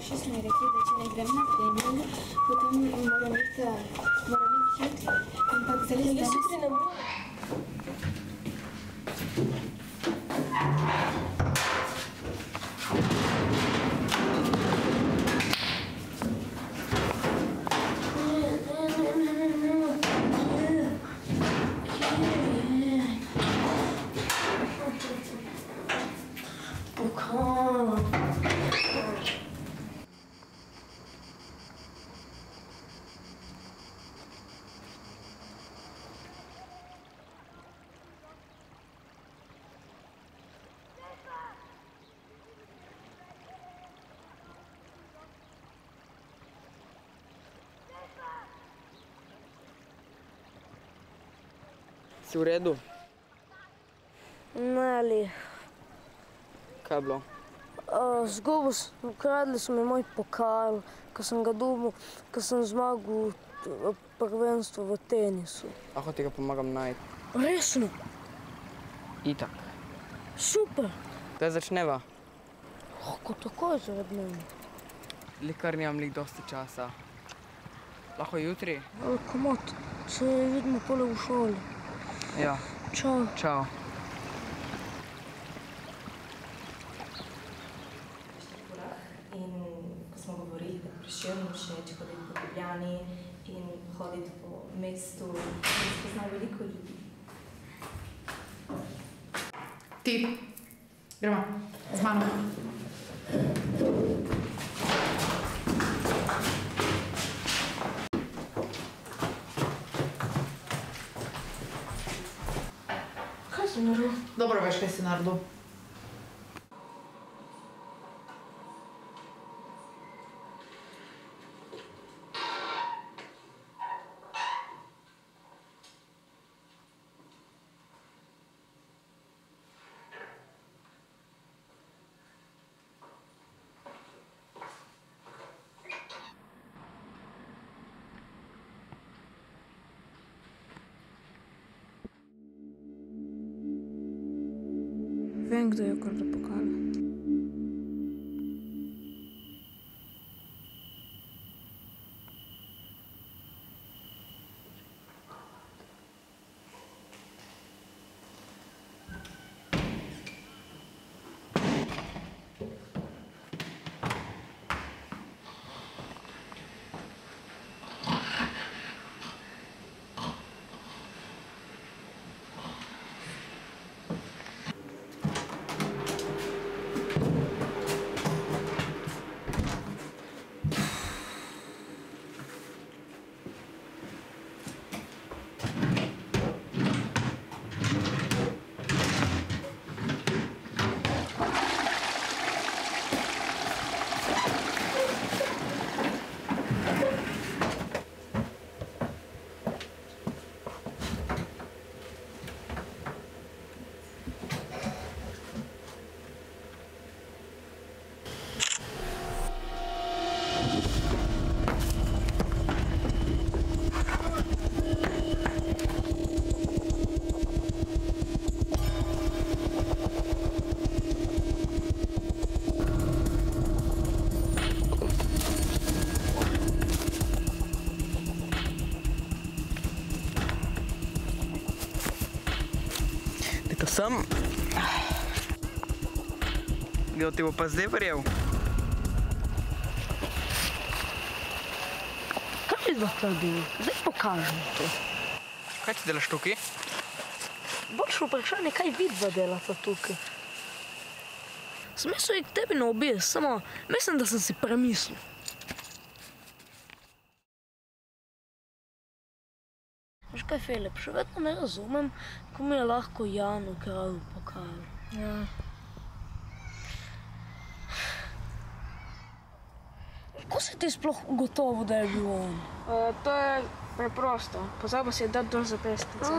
Starši so mi rekli, da če ne grem na trening, potem moram iti jutri. Ampak zdaj jutri ne morem. Si v redu? Ne, ali. Kaj je bilo? Ukradli so mi moj pokal, ko sem ga dobil, ko sem zmagal prvenstvo v tenisu. Lahko ti ga pomagam najti. Resno? Itak. Super. Kdaj začneva? Lahko takoj zarednem. Kar nimam dosti časa. Lahko jutri? Komot, se vidimo pole v šoli. Ja. Čau. Čau. In ko smo govorili, da Prešernu všeč hoditi po Ljubljani in hoditi po mestu in spoznal veliko ljudi. Ti, gremo, z mano. Kaj si naredil? Dobro veš, kaj si naredil. Vem, kdo je ukradel pokal. Sem. Kdo ti bo pa zdaj verjel? Kaj bi dva naredili? Zdaj pokažem to. Kaj ti delaš tukaj? Boljše vprašanje, kaj vidva delata tukaj. Sem mislil k tebi na obisk, samo mislim, da sem si premislil. Veš kaj, Filip, še vedno ne razumem, ko mi je lahko Jan ukradel pokal. Ja. Kako si ti sploh gotovo, da je bil on? To je preprosto. Pozabil si je dati dol zapestnice.